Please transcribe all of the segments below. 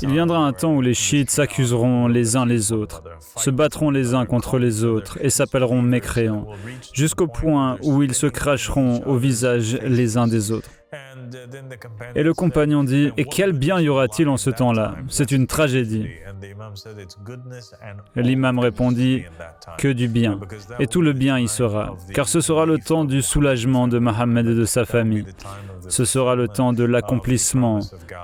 Il viendra un temps où les chiites s'accuseront les uns les autres, se battront les uns contre les autres et s'appelleront mécréants, jusqu'au point où ils se cracheront au visage les uns des autres. Et le compagnon dit, « Et quel bien y aura-t-il en ce temps-là? C'est une tragédie. » L'imam répondit, « Que du bien, et tout le bien y sera, car ce sera le temps du soulagement de Mohammed et de sa famille. Ce sera le temps de l'accomplissement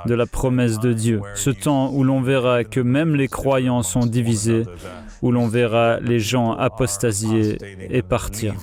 de la promesse de Dieu, ce temps où l'on verra que même les croyants sont divisés, où l'on verra les gens apostasier et partir. »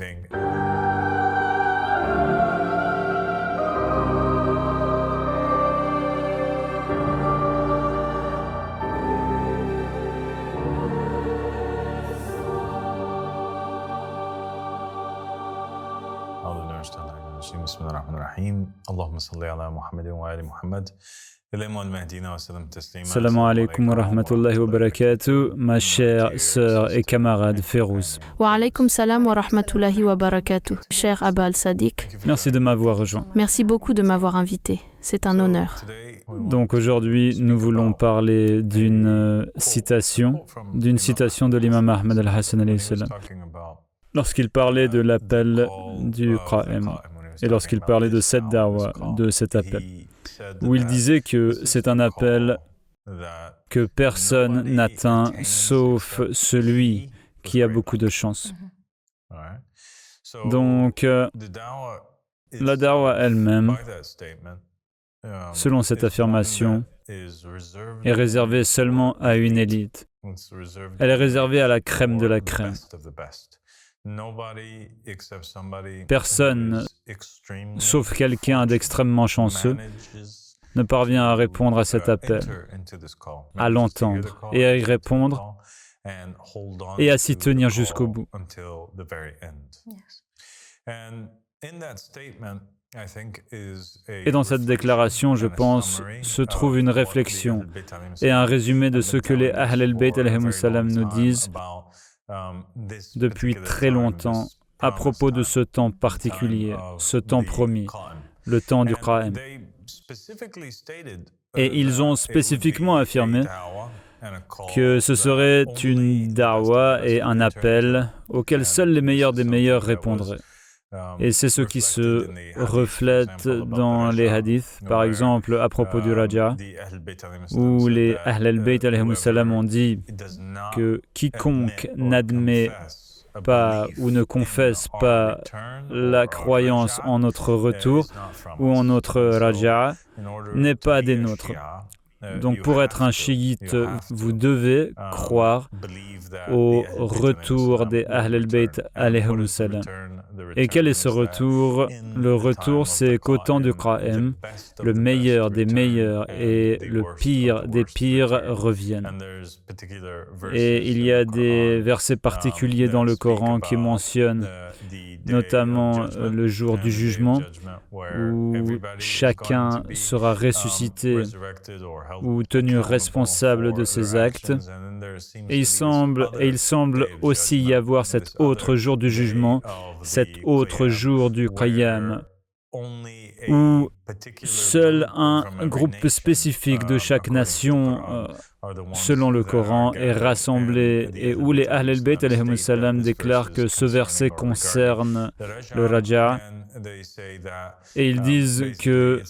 Salam alaikum wa rahmatullahi wa barakatuh, ma chère sœur et camarade Férouz. Wa alaikum salam wa rahmatullahi wa barakatuh, cher Abba al-Sadiq. Merci de m'avoir rejoint. Merci beaucoup de m'avoir invité. C'est un honneur. Donc aujourd'hui, nous voulons parler d'une citation de l'imam Ahmed al-Hassan alayhi salam. Lorsqu'il parlait de l'appel du Qa'im, et lorsqu'il parlait de cette da'wa, de cet appel, où il disait que c'est un appel que personne n'atteint sauf celui qui a beaucoup de chance. Donc, la da'wa elle-même, selon cette affirmation, est réservée seulement à une élite. Elle est réservée à la crème de la crème. Personne, sauf quelqu'un d'extrêmement chanceux, ne parvient à répondre à cet appel, à l'entendre et à y répondre et à s'y tenir jusqu'au bout. Et dans cette déclaration, je pense, se trouve une réflexion et un résumé de ce que les Ahl al-Bayt alayhimus salam nous disent depuis très longtemps à propos de ce temps particulier, ce temps promis, le temps du Qa'im. Et ils ont spécifiquement affirmé que ce serait une da'wa et un appel auquel seuls les meilleurs des meilleurs répondraient. Et c'est ce qui se reflète dans les hadiths, par exemple à propos du Raja, où les Ahl al-Bayt alayhimus salam ont dit que quiconque n'admet pas ou ne confesse pas la croyance en notre retour ou en notre Raja n'est pas des nôtres. Donc pour être un chiite, vous devez croire au retour des Ahl al-Bayt alayhimus salam. Et quel est ce retour? Le retour, c'est qu'au temps du Qa'im, le meilleur des meilleurs et le pire des pires reviennent. Et il y a des versets particuliers dans le Coran qui mentionnent notamment le jour du jugement, où chacun sera ressuscité ou tenu responsable de ses actes. Et il semble aussi y avoir cet autre jour du jugement, cet autre jour du Qiyam, où seul un groupe spécifique de chaque nation, selon le Coran, est rassemblé et où les Ahl al-Bayt alayhimus salam déclarent que ce verset concerne le Raja. Et ils disent que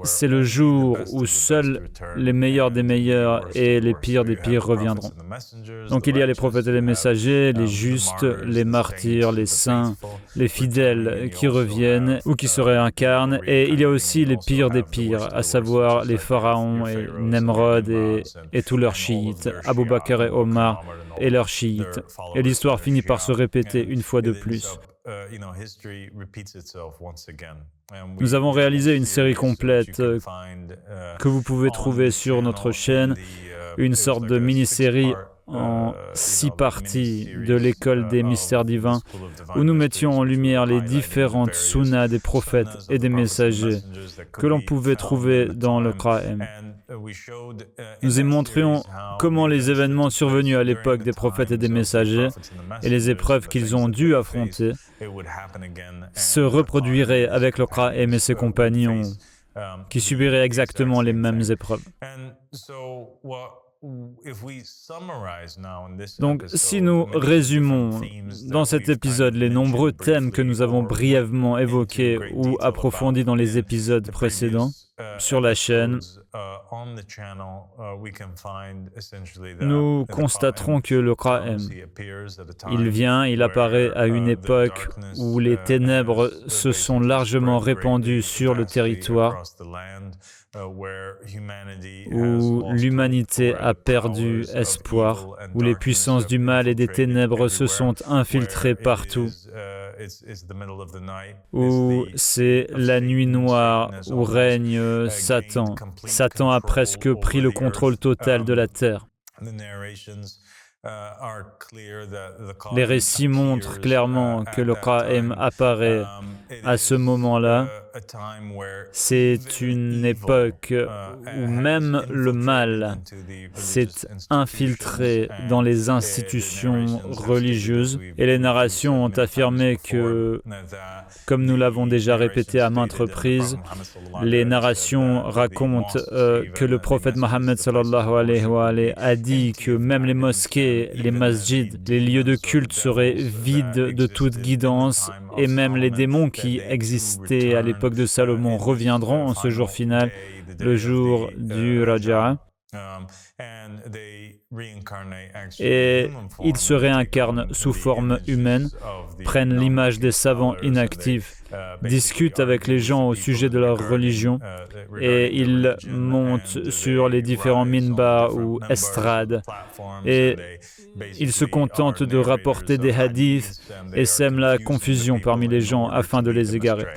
c'est le jour où seuls les meilleurs des meilleurs et les pires des pires reviendront. Donc il y a les prophètes et les messagers, les justes, les martyrs, les saints, les fidèles qui reviennent ou qui se réincarnent. Et il y a aussi les pires des pires, à savoir les pharaons et Nemrod et tous leurs chiites, Abu Bakr et Omar et leurs chiites. Et l'histoire finit par se répéter une fois de plus. Nous avons réalisé une série complète que vous pouvez trouver sur notre chaîne, une sorte de mini-série en 6 parties de l'école des mystères divins, où nous mettions en lumière les différentes sunnas des prophètes et des messagers que l'on pouvait trouver dans le Qa'im. Nous y montrions comment les événements survenus à l'époque des prophètes et des messagers et les épreuves qu'ils ont dû affronter se reproduiraient avec le Qa'im et ses compagnons qui subiraient exactement les mêmes épreuves. Donc, si nous résumons dans cet épisode les nombreux thèmes que nous avons brièvement évoqués ou approfondis dans les épisodes précédents sur la chaîne, nous constaterons que le Qa'im, il apparaît à une époque où les ténèbres se sont largement répandues sur le territoire, où l'humanité a perdu espoir, où les puissances du mal et des ténèbres se sont infiltrées partout, où c'est la nuit noire, où règne Satan. Satan a presque pris le contrôle total de la terre. Les récits montrent clairement que le Qa'im apparaît à ce moment-là. C'est une époque où même le mal s'est infiltré dans les institutions religieuses et les narrations ont affirmé que, comme nous l'avons déjà répété à maintes reprises, les narrations racontent que le prophète Mohammed sallallahu alayhi wa alayhi a dit que même les mosquées, les masjids, les lieux de culte seraient vides de toute guidance et même les démons qui existaient à l'époque de Salomon reviendront en ce jour final, le jour du Raja'a. Et ils se réincarnent sous forme humaine, prennent l'image des savants inactifs, discutent avec les gens au sujet de leur religion et ils montent sur les différents minbars ou estrades et ils se contentent de rapporter des hadiths et sèment la confusion parmi les gens afin de les égarer.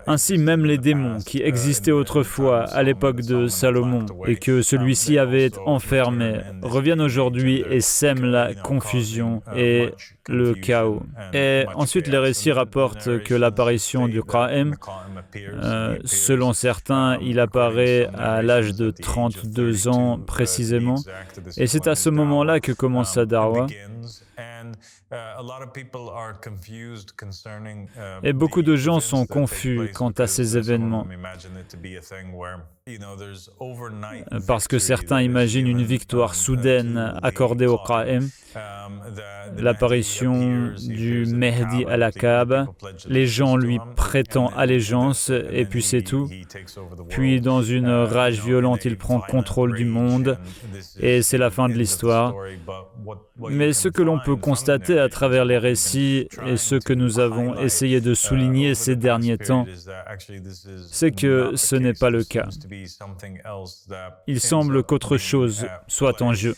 Ainsi, même les démons qui existaient autrefois à l'époque de Salomon et que celui-ci avait enfermés reviennent aujourd'hui et sèment la confusion et le chaos. Et ensuite, les récits rapportent que l'apparition du Qa'im, selon certains, il apparaît à l'âge de 32 ans précisément. Et c'est à ce moment-là que commence sa da'wah. Et beaucoup de gens sont confus quant à ces événements, parce que certains imaginent une victoire soudaine accordée au Qa'im, l'apparition du Mehdi à la Kaaba, les gens lui prêtant allégeance et puis c'est tout. Puis dans une rage violente, il prend contrôle du monde et c'est la fin de l'histoire. Mais ce que l'on peut constater à travers les récits et ce que nous avons essayé de souligner ces derniers temps, c'est que ce n'est pas le cas. Il semble qu'autre chose soit en jeu.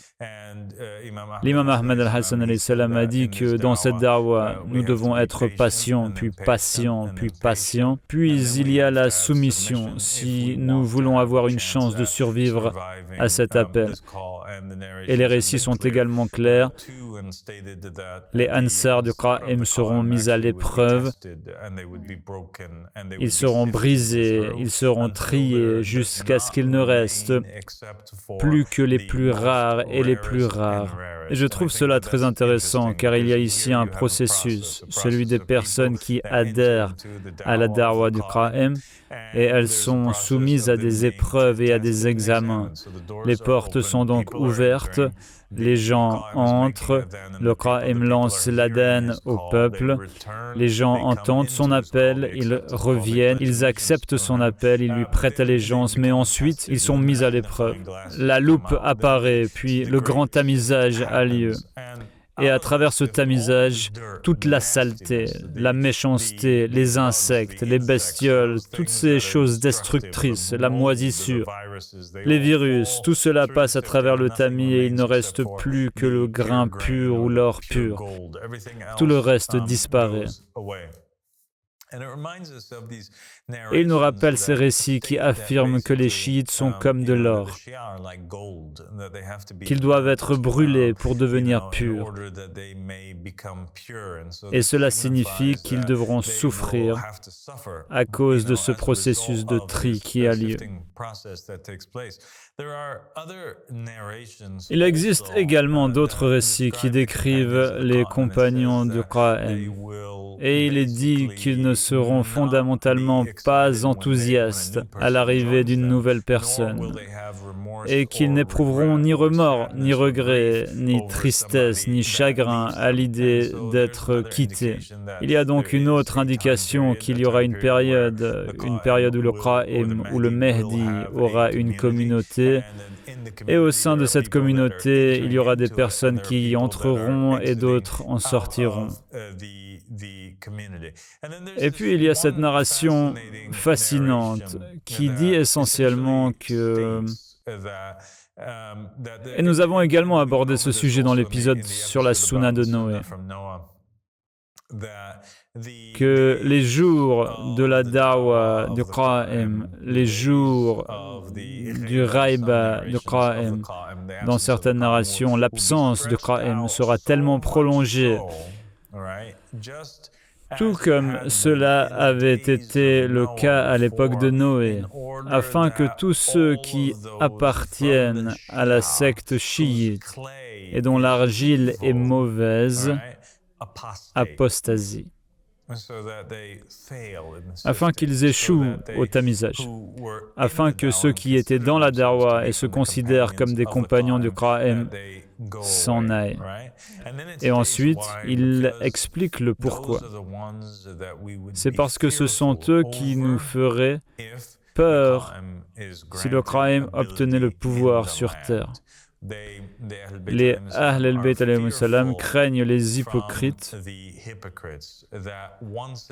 L'imam Ahmad al-Hassan alayhi salam a dit que dans cette da'wah, nous devons être patients, puis patients, puis patients. Puis il y a la soumission, si nous voulons avoir une chance de survivre à cet appel. Et les récits sont également clairs. Les Ansar du Qa'im seront mis à l'épreuve. Ils seront brisés, ils seront triés jusqu'à ce qu'il ne reste plus que les plus rares et les plus rares. Et je trouve cela très intéressant car il y a ici un processus, celui des personnes qui adhèrent à la da'wah du Qa'im et elles sont soumises à des épreuves et à des examens. Les portes sont donc ouvertes, les gens entrent, le Qa'im lance l'adhan au peuple, les gens entendent son appel, ils reviennent, ils acceptent son appel, ils lui prêtent allégeance, mais ensuite ils sont mis à l'épreuve. La loupe apparaît, puis le grand tamisage a lieu. Et à travers ce tamisage, toute la saleté, la méchanceté, les insectes, les bestioles, toutes ces choses destructrices, la moisissure, les virus, tout cela passe à travers le tamis et il ne reste plus que le grain pur ou l'or pur. Tout le reste disparaît. Et il nous rappelle ces récits qui affirment que les chiites sont comme de l'or, qu'ils doivent être brûlés pour devenir purs. Et cela signifie qu'ils devront souffrir à cause de ce processus de tri qui a lieu. Il existe également d'autres récits qui décrivent les compagnons du Qa'im. Et il est dit qu'ils ne seront fondamentalement pas enthousiastes à l'arrivée d'une nouvelle personne et qu'ils n'éprouveront ni remords, ni regrets, ni tristesse, ni chagrin à l'idée d'être quittés. Il y a donc une autre indication qu'il y aura une période où le Qa'im, où le Mehdi aura une communauté, et au sein de cette communauté, il y aura des personnes qui y entreront et d'autres en sortiront. Et puis il y a cette narration fascinante qui dit essentiellement que... Et nous avons également abordé ce sujet dans l'épisode sur la Sunna de Noé, que les jours de la da'wa du Qa'im, les jours du Raiba du Qa'im, dans certaines narrations, l'absence de Qa'im sera tellement prolongée, tout comme cela avait été le cas à l'époque de Noé, afin que tous ceux qui appartiennent à la secte chiite et dont l'argile est mauvaise, apostasient, afin qu'ils échouent au tamisage, afin que ceux qui étaient dans la Darwa et se considèrent comme des compagnons du Qa'im s'en aillent. Et ensuite, il explique le pourquoi. C'est parce que ce sont eux qui nous feraient peur si le Qa'im obtenait le pouvoir sur terre. Les Ahl al-Bayt alayhimu salam craignent les hypocrites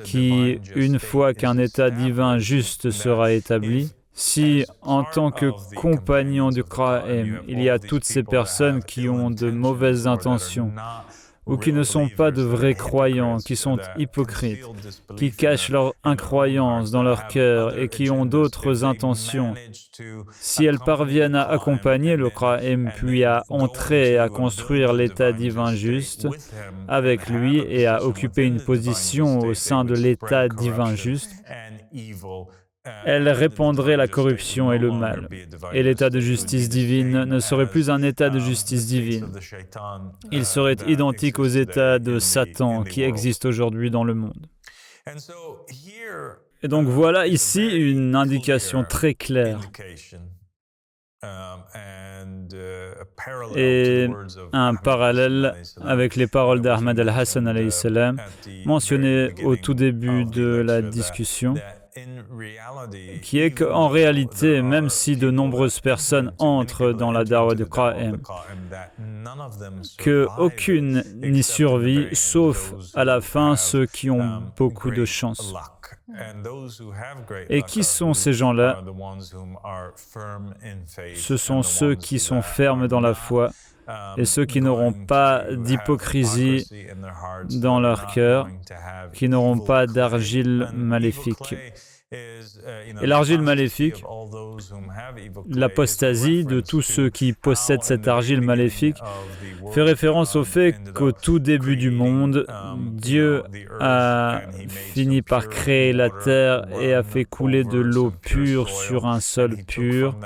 qui, une fois qu'un état divin juste sera établi, si en tant que compagnons du Qa'im, il y a toutes ces personnes qui ont de mauvaises intentions ou qui ne sont pas de vrais croyants, qui sont hypocrites, qui cachent leur incroyance dans leur cœur et qui ont d'autres intentions, si elles parviennent à accompagner le Qa'im, puis à entrer et à construire l'état divin juste avec lui et à occuper une position au sein de l'état divin juste, elles répandraient la corruption et le mal. Et l'état de justice divine ne serait plus un état de justice divine. Il serait identique aux états de Satan qui existent aujourd'hui dans le monde. Et donc voilà ici une indication très claire et un parallèle avec les paroles d'Ahmad al-Hassan alayhi salam mentionnées au tout début de la discussion, qui est qu'en réalité, même si de nombreuses personnes entrent dans la Da'wa du Qa'im, qu'aucune n'y survit, sauf à la fin ceux qui ont beaucoup de chance. Et qui sont ces gens-là? Ce sont ceux qui sont fermes dans la foi et ceux qui n'auront pas d'hypocrisie dans leur cœur, qui n'auront pas d'argile maléfique. Et l'argile maléfique, l'apostasie de tous ceux qui possèdent cette argile maléfique, fait référence au fait qu'au tout début du monde, Dieu a fini par créer la terre et a fait couler de l'eau pure sur un sol pur,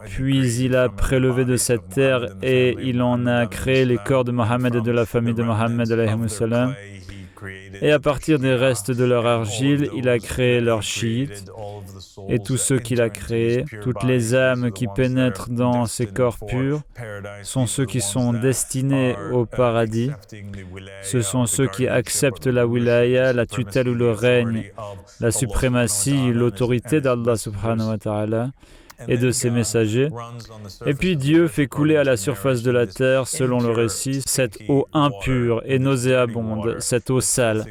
puis il a prélevé de cette terre et il en a créé les corps de Mohammed et de la famille de Mohammed alayhi salam. Et à partir des restes de leur argile, il a créé leurs chiites et tous ceux qu'il a créés, toutes les âmes qui pénètrent dans ces corps purs sont ceux qui sont destinés au paradis. Ce sont ceux qui acceptent la wilaya, la tutelle ou le règne, la suprématie, l'autorité d'Allah subhanahu wa ta'ala et de ses messagers. Et puis Dieu fait couler à la surface de la terre, selon le récit, cette eau impure et nauséabonde, cette eau sale.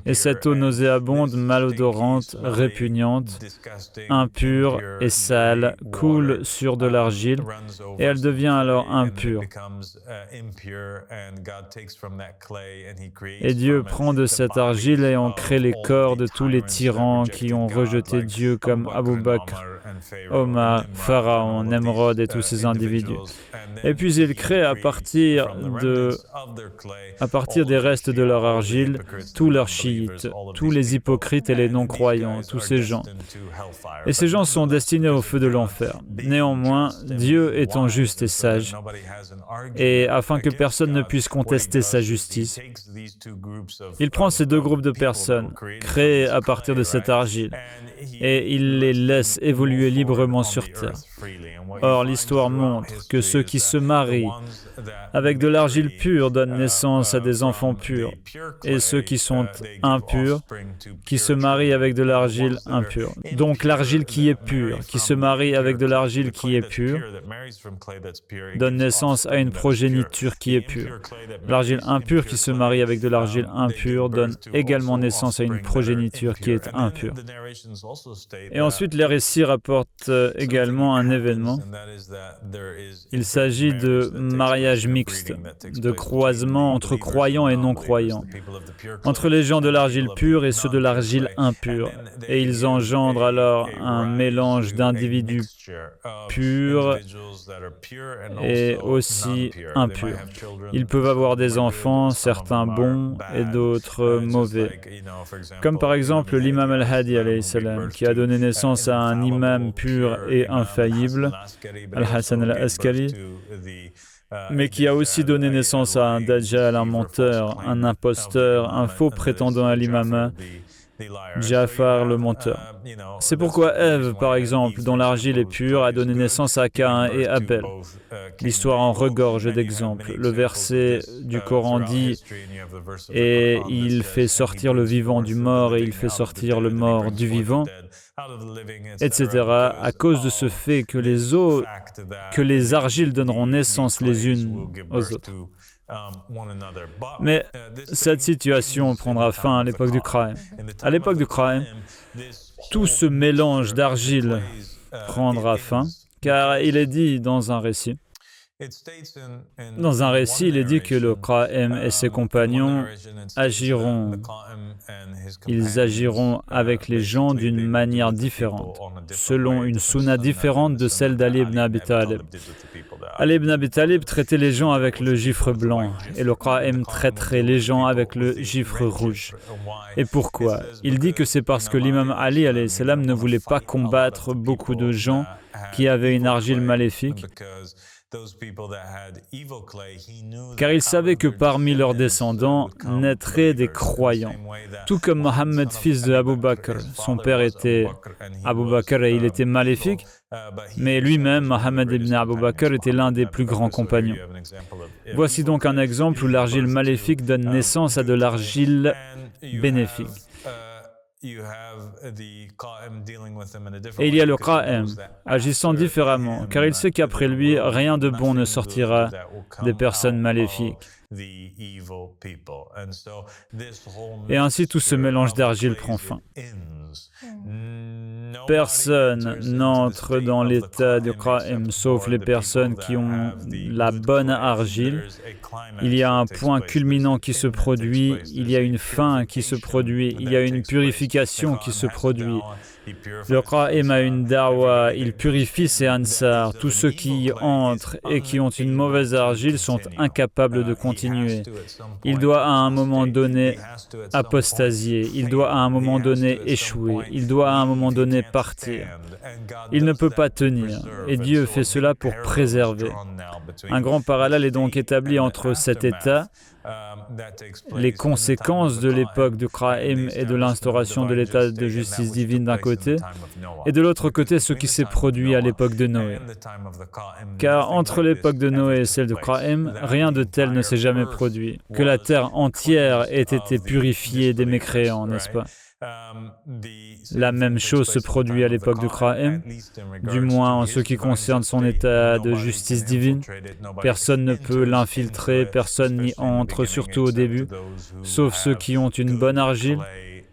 Et cette eau nauséabonde, malodorante, répugnante, impure et sale, coule sur de l'argile et elle devient alors impure. Et Dieu prend de cette argile et en crée les corps de tous les tyrans qui ont rejeté Dieu comme Abu Bakr, Bakr, Omar, Pharaon, Nemrod et tous ces individus. Et puis il crée à partir des restes de leur argile tous leurs chiites, tous les hypocrites et les non-croyants, tous ces gens. Et ces gens sont destinés au feu de l'enfer. Néanmoins, Dieu étant juste et sage, et afin que personne ne puisse contester sa justice, il prend ces deux groupes de personnes, créés à partir de cette argile, et il les laisse évoluer librement sur terre. Or, l'histoire montre que ceux qui se marient avec de l'argile pure donnent naissance à des enfants purs, et ceux qui sont impurs, qui se marient avec de l'argile impure. Donc l'argile qui est pure, qui se marie avec de l'argile qui est pure, donne naissance à une progéniture qui est pure. L'argile impure qui se marie avec de l'argile impure donne également naissance à une progéniture qui est impure. Et ensuite, les récits rapportent également un événement. Il s'agit de mariage mixte, de croisement entre croyants et non-croyants, entre les gens de l'argile pure et ceux de l'argile impure. Et ils engendrent alors un mélange d'individus purs et aussi impurs. Ils peuvent avoir des enfants, certains bons et d'autres mauvais. Comme par exemple l'imam al-Hadi alayhi salam, qui a donné naissance à un imam pur et infaillible, Al-Hassan al-Askari, mais qui a aussi donné naissance à un Dajjal, un menteur, un imposteur, un faux prétendant à l'imama, Ja'far le menteur. C'est pourquoi Ève, par exemple, dont l'argile est pure, a donné naissance à Caïn et Abel. L'histoire en regorge d'exemples. Le verset du Coran dit « Et il fait sortir le vivant du mort et il fait sortir le mort du vivant », etc. à cause de ce fait que les argiles donneront naissance les unes aux autres. Mais cette situation prendra fin à l'époque du Qur'an. À l'époque du Qur'an, tout ce mélange d'argile prendra fin, car il est dit dans un récit. Dans un récit, il est dit que le Qa'im et ses compagnons ils agiront avec les gens d'une manière différente, selon une sunna différente de celle d'Ali ibn Abi Talib. Ali ibn Abi Talib traitait les gens avec le gifre blanc, et le Qa'im traiterait les gens avec le gifre rouge. Et pourquoi? Il dit que c'est parce que l'imam Ali alayhi salam ne voulait pas combattre beaucoup de gens qui avaient une argile maléfique, car il savait que parmi leurs descendants naîtraient des croyants. Tout comme Mohammed, fils de Abu Bakr. Son père était Abu Bakr et il était maléfique, mais lui-même, Mohammed ibn Abu Bakr, était l'un des plus grands compagnons. Voici donc un exemple où l'argile maléfique donne naissance à de l'argile bénéfique. Et il y a le Qa'im, agissant différemment, car il sait qu'après lui, rien de bon ne sortira des personnes maléfiques. Et ainsi, tout ce mélange d'argile prend fin. Personne n'entre dans l'état du Qa'im, sauf les personnes qui ont la bonne argile. Il y a un point culminant qui se produit, il y a une fin qui se produit, il y a une purification qui se produit. Le Qa'im a une da'wa, il purifie ses ansar. Tous ceux qui y entrent et qui ont une mauvaise argile sont incapables de continuer. Il doit à un moment donné apostasier, il doit à un moment donné échouer, il doit à un moment donné partir. Il ne peut pas tenir, et Dieu fait cela pour préserver. Un grand parallèle est donc établi entre cet état, les conséquences de l'époque du Qa'im et de l'instauration de l'état de justice divine d'un côté, et de l'autre côté ce qui s'est produit à l'époque de Noé. Car entre l'époque de Noé et celle de Qa'im, rien de tel ne s'est jamais produit, que la terre entière ait été purifiée des mécréants, n'est-ce pas? La même chose se produit à l'époque du Qa'im, du moins en ce qui concerne son état de justice divine. Personne ne peut l'infiltrer, personne n'y entre, surtout au début, sauf ceux qui ont une bonne argile.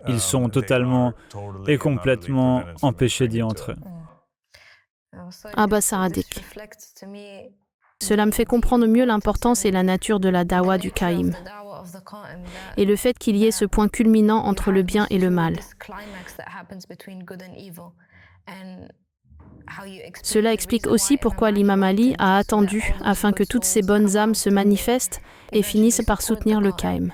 Ils sont totalement et complètement empêchés d'y entrer. Abba Saradik. Cela me fait comprendre mieux l'importance et la nature de la dawa du Qa'im et le fait qu'il y ait ce point culminant entre le bien et le mal. Cela explique aussi pourquoi l'imam Ali a attendu afin que toutes ces bonnes âmes se manifestent et finissent par soutenir le Qaïm.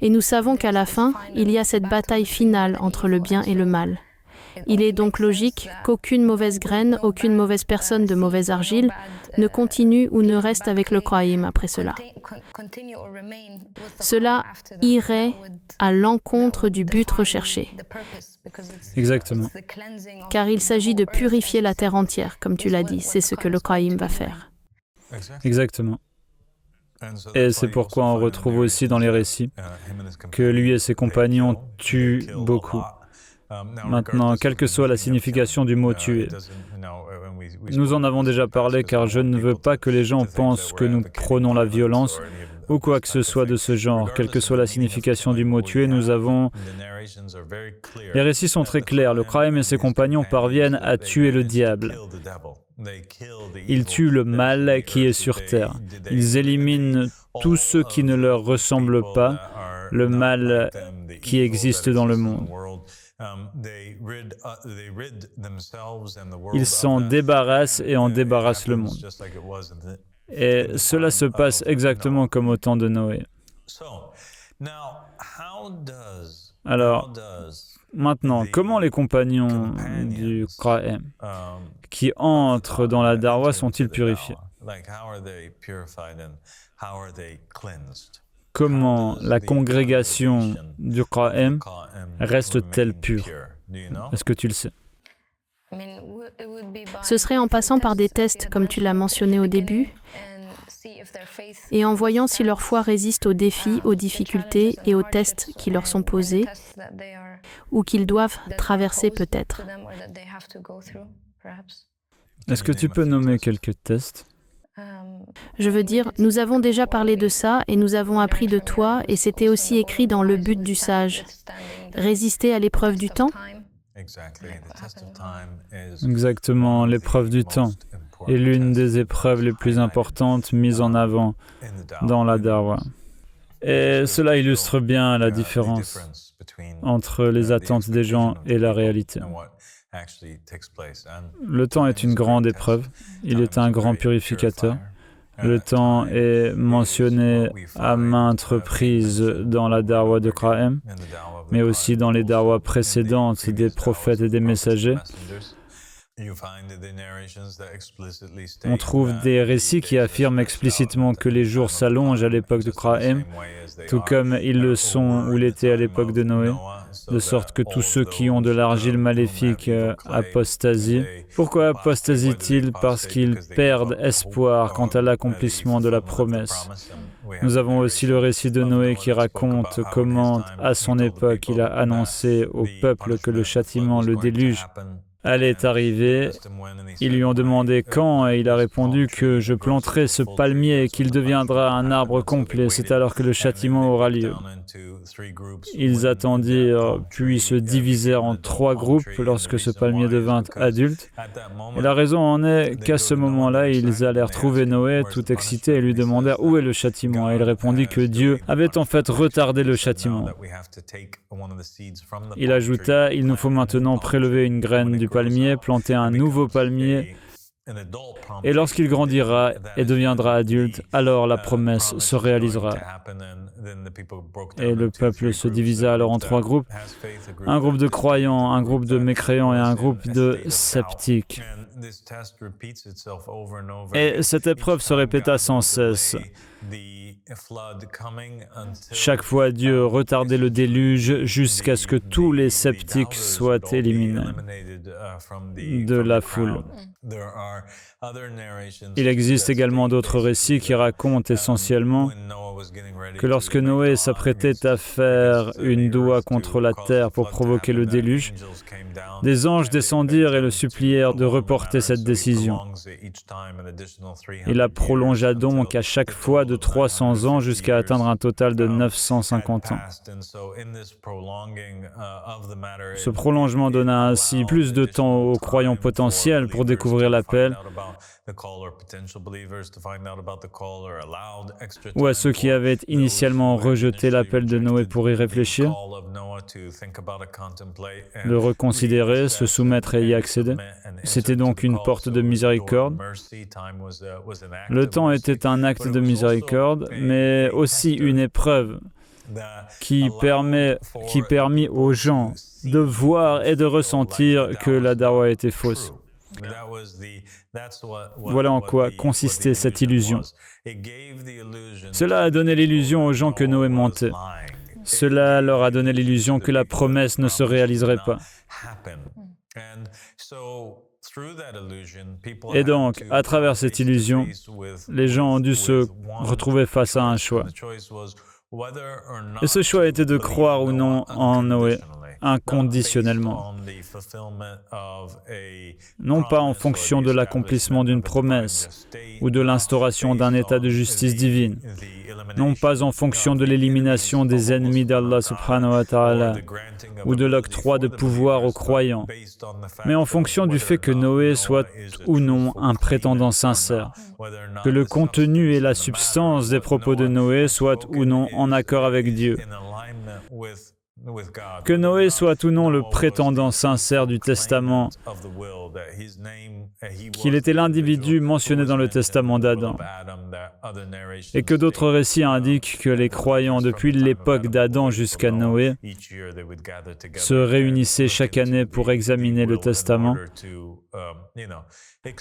Et nous savons qu'à la fin, il y a cette bataille finale entre le bien et le mal. Il est donc logique qu'aucune mauvaise graine, aucune mauvaise personne de mauvaise argile ne continue ou ne reste avec le Qaïm après cela. Cela irait à l'encontre du but recherché. Exactement. Car il s'agit de purifier la terre entière, comme tu l'as dit, c'est ce que le Qaïm va faire. Exactement. Et c'est pourquoi on retrouve aussi dans les récits que lui et ses compagnons tuent beaucoup. Maintenant, quelle que soit la signification du mot « tuer », nous en avons déjà parlé car je ne veux pas que les gens pensent que nous prônons la violence ou quoi que ce soit de ce genre. Quelle que soit la signification du mot « tuer », nous avons... Les récits sont très clairs. Le Qaïm et ses compagnons parviennent à tuer le diable. Ils tuent le mal qui est sur terre. Ils éliminent tous ceux qui ne leur ressemblent pas, le mal qui existe dans le monde. Ils s'en débarrassent et en débarrassent le monde. Et cela se passe exactement comme au temps de Noé. Alors, maintenant, comment les compagnons du Qaïm qui entrent dans la Darwa sont-ils purifiés? Comment la congrégation du Qaïm reste-t-elle pure? Est-ce que tu le sais? Ce serait en passant par des tests, comme tu l'as mentionné au début, et en voyant si leur foi résiste aux défis, aux difficultés et aux tests qui leur sont posés, ou qu'ils doivent traverser peut-être. Est-ce que tu peux nommer quelques tests? Je veux dire, nous avons déjà parlé de ça et nous avons appris de toi et c'était aussi écrit dans le but du sage. Résister à l'épreuve du temps? Exactement, l'épreuve du temps est l'une des épreuves les plus importantes mises en avant dans la Darwa. Et cela illustre bien la différence entre les attentes des gens et la réalité. Le temps est une grande épreuve, il est un grand purificateur. Le temps est mentionné à maintes reprises dans la Darwa de Qaïm, mais aussi dans les Darwas précédentes des prophètes et des messagers. On trouve des récits qui affirment explicitement que les jours s'allongent à l'époque de Qaïm, tout comme ils le sont ou l'étaient à l'époque de Noé, de sorte que tous ceux qui ont de l'argile maléfique apostasient. Pourquoi apostasient-ils? Parce qu'ils perdent espoir quant à l'accomplissement de la promesse. Nous avons aussi le récit de Noé qui raconte comment, à son époque, il a annoncé au peuple que le châtiment, le déluge, allait arriver. Ils lui ont demandé quand et il a répondu que je planterai ce palmier et qu'il deviendra un arbre complet. C'est alors que le châtiment aura lieu. Ils attendirent, puis se divisèrent en 3 groupes lorsque ce palmier devint adulte. Et la raison en est qu'à ce moment-là, ils allèrent trouver Noé tout excités et lui demandèrent où est le châtiment. Et il répondit que Dieu avait en fait retardé le châtiment. Il ajouta, il nous faut maintenant prélever une graine du palmier, planter un nouveau palmier, et lorsqu'il grandira et deviendra adulte, alors la promesse se réalisera. Et le peuple se divisa alors en 3 groupes, un groupe de croyants, un groupe de mécréants et un groupe de sceptiques. Et cette épreuve se répéta sans cesse. Chaque fois, Dieu retardait le déluge jusqu'à ce que tous les sceptiques soient éliminés de la foule. Il existe également d'autres récits qui racontent essentiellement que lorsque Noé s'apprêtait à faire une doua contre la terre pour provoquer le déluge, des anges descendirent et le supplièrent de reporter porté cette décision. Il la prolongea donc à chaque fois de 300 ans jusqu'à atteindre un total de 950 ans. Ce prolongement donna ainsi plus de temps aux croyants potentiels pour découvrir l'appel, ou à ceux qui avaient initialement rejeté l'appel de Noé pour y réfléchir, le reconsidérer, se soumettre et y accéder. C'était donc une porte de miséricorde. Le temps était un acte de miséricorde, mais aussi une épreuve qui permit aux gens de voir et de ressentir que la dawa était fausse. Voilà en quoi consistait cette illusion. Cela a donné l'illusion aux gens que Noé mentait. Cela leur a donné l'illusion que la promesse ne se réaliserait pas. Et donc, à travers cette illusion, les gens ont dû se retrouver face à un choix. Et ce choix était de croire ou non en Noé inconditionnellement, non pas en fonction de l'accomplissement d'une promesse ou de l'instauration d'un état de justice divine, non pas en fonction de l'élimination des ennemis d'Allah subhanahu wa ta'ala ou de l'octroi de pouvoir aux croyants, mais en fonction du fait que Noé soit ou non un prétendant sincère, que le contenu et la substance des propos de Noé soient ou non en accord avec Dieu, que Noé soit ou non le prétendant sincère du testament, qu'il était l'individu mentionné dans le testament d'Adam, et que d'autres récits indiquent que les croyants depuis l'époque d'Adam jusqu'à Noé se réunissaient chaque année pour examiner le testament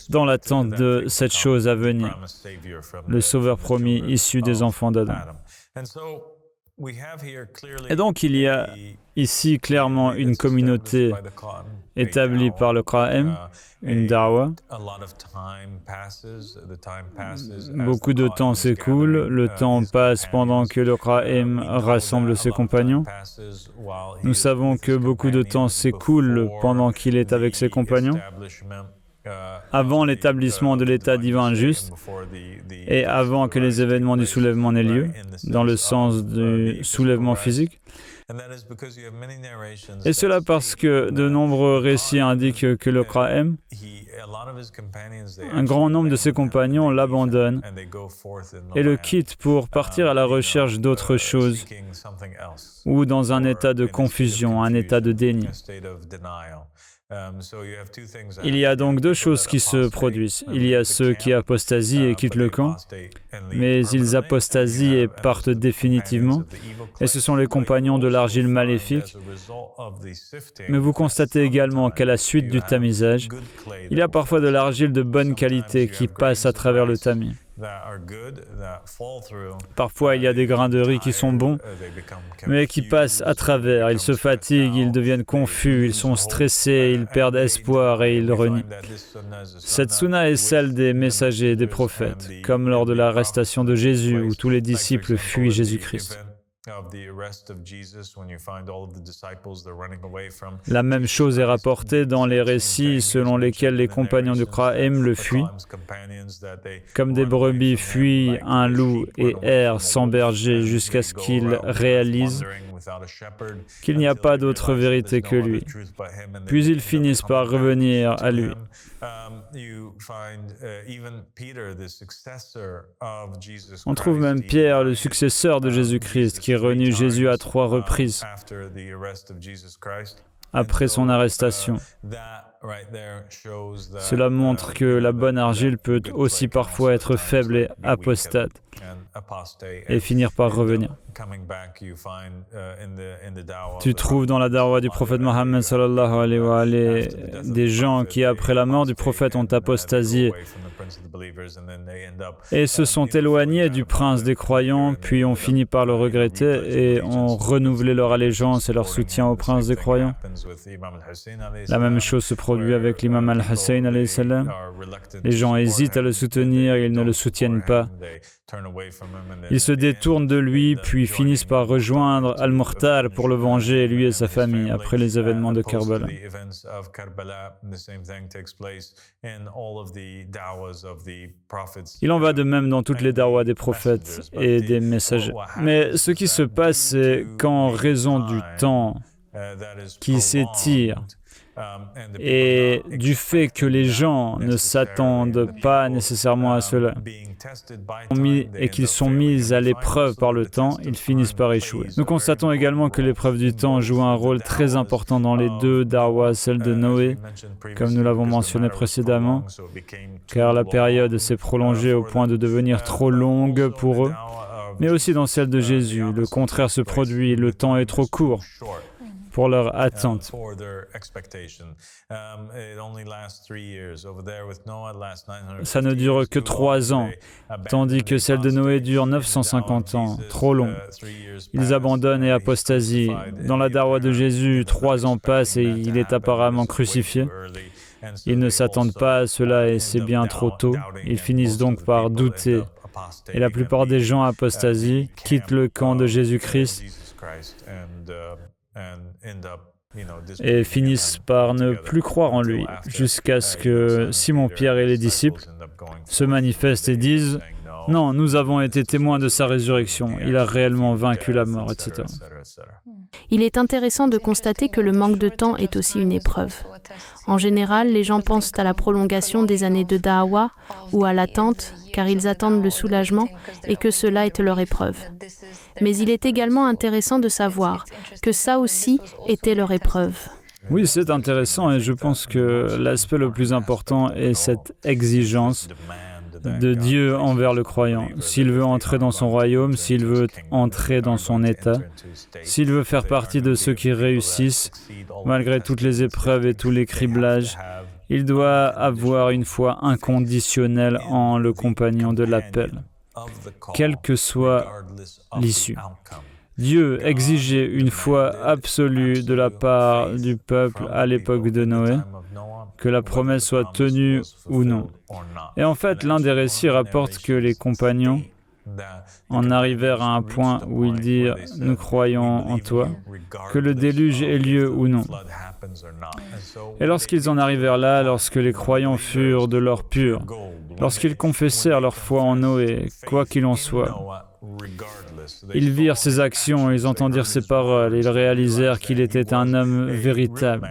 dans l'attente de cette chose à venir, le Sauveur promis issu des enfants d'Adam. Et donc, il y a ici clairement une communauté établie par le Qa'im, une da'wa. Beaucoup de temps s'écoule, le temps passe pendant que le Qa'im rassemble ses compagnons. Nous savons que beaucoup de temps s'écoule pendant qu'il est avec ses compagnons, avant l'établissement de l'état divin juste et avant que les événements du soulèvement n'aient lieu, dans le sens du soulèvement physique. Et cela parce que de nombreux récits indiquent que le Qa'im, un grand nombre de ses compagnons l'abandonnent et le quittent pour partir à la recherche d'autre chose ou dans un état de confusion, un état de déni. Il y a donc deux choses qui se produisent. Il y a ceux qui apostasient et quittent le camp, mais ils apostasient et partent définitivement, et ce sont les compagnons de l'argile maléfique. Mais vous constatez également qu'à la suite du tamisage, il y a parfois de l'argile de bonne qualité qui passe à travers le tamis. Parfois, il y a des grains de riz qui sont bons, mais qui passent à travers. Ils se fatiguent, ils deviennent confus, ils sont stressés, ils perdent espoir et ils renient. Cette sunna est celle des messagers et des prophètes, comme lors de l'arrestation de Jésus, où tous les disciples fuient Jésus-Christ. La même chose est rapportée dans les récits selon lesquels les compagnons du Qa'im le fuient, comme des brebis fuient un loup et errent sans berger jusqu'à ce qu'ils réalisent qu'il n'y a pas d'autre vérité que lui. Puis ils finissent par revenir à lui. On trouve même Pierre, le successeur de Jésus-Christ, qui renie Jésus à 3 reprises après son arrestation. Cela montre que la bonne argile peut aussi parfois être faible et apostate et finir par revenir. Tu trouves dans la da'wa du prophète Mohammed sallallahu alayhi wa alayhi des gens qui, après la mort du prophète, ont apostasié et se sont éloignés du prince des croyants, puis ont fini par le regretter et ont renouvelé leur allégeance et leur soutien au prince des croyants. La même chose se produit avec l'imam al-Hussein alayhi salam. Les gens hésitent à le soutenir, ils ne le soutiennent pas. Ils se détournent de lui, puis finissent par rejoindre Al-Mukhtar pour le venger, lui et sa famille, après les événements de Karbala. Il en va de même dans toutes les darwas des prophètes et des messagers. Mais ce qui se passe, c'est qu'en raison du temps qui s'étire, et du fait que les gens ne s'attendent pas nécessairement à cela, et qu'ils sont mis à l'épreuve par le temps, ils finissent par échouer. Nous constatons également que l'épreuve du temps joue un rôle très important dans les deux darwas, celle de Noé, comme nous l'avons mentionné précédemment, car la période s'est prolongée au point de devenir trop longue pour eux, mais aussi dans celle de Jésus. Le contraire se produit, le temps est trop court pour leur attente. Ça ne dure que 3 ans, tandis que celle de Noé dure 950 ans, trop long. Ils abandonnent et apostasient. Dans la darwa de Jésus, 3 ans passent et il est apparemment crucifié. Ils ne s'attendent pas à cela et c'est bien trop tôt. Ils finissent donc par douter. Et la plupart des gens apostasient, quittent le camp de Jésus-Christ et finissent par ne plus croire en lui, jusqu'à ce que Simon-Pierre et les disciples se manifestent et disent « Non, nous avons été témoins de sa résurrection, il a réellement vaincu la mort, etc. » Il est intéressant de constater que le manque de temps est aussi une épreuve. En général, les gens pensent à la prolongation des années de da'wa ou à l'attente, car ils attendent le soulagement et que cela est leur épreuve. Mais il est également intéressant de savoir que ça aussi était leur épreuve. Oui, c'est intéressant et je pense que l'aspect le plus important est cette exigence de Dieu envers le croyant. S'il veut entrer dans son royaume, s'il veut entrer dans son état, s'il veut faire partie de ceux qui réussissent, malgré toutes les épreuves et tous les criblages, il doit avoir une foi inconditionnelle en le compagnon de l'appel, quelle que soit l'issue. Dieu exigeait une foi absolue de la part du peuple à l'époque de Noé, que la promesse soit tenue ou non. Et en fait, l'un des récits rapporte que les compagnons en arrivèrent à un point où ils dirent « Nous croyons en toi, que le déluge ait lieu ou non. » Et lorsqu'ils en arrivèrent là, lorsque les croyants furent de l'or pur, lorsqu'ils confessèrent leur foi en Noé, quoi qu'il en soit, ils virent ses actions, ils entendirent ses paroles, ils réalisèrent qu'il était un homme véritable.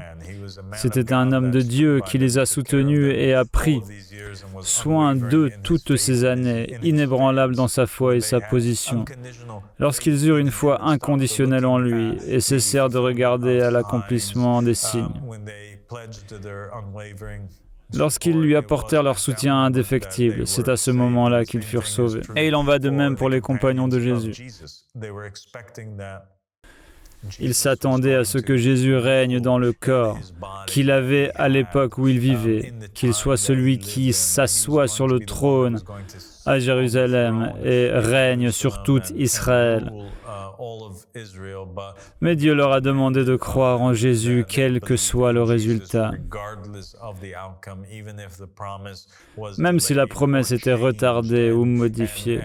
C'était un homme de Dieu qui les a soutenus et a pris soin d'eux toutes ces années, inébranlable dans sa foi et sa position. Lorsqu'ils eurent une foi inconditionnelle en lui et cessèrent de regarder à l'accomplissement des signes, lorsqu'ils lui apportèrent leur soutien indéfectible, c'est à ce moment-là qu'ils furent sauvés. Et il en va de même pour les compagnons de Jésus. Ils s'attendaient à ce que Jésus règne dans le corps qu'il avait à l'époque où il vivait, qu'il soit celui qui s'assoit sur le trône à Jérusalem et règne sur tout Israël. Mais Dieu leur a demandé de croire en Jésus, quel que soit le résultat. Même si la promesse était retardée ou modifiée,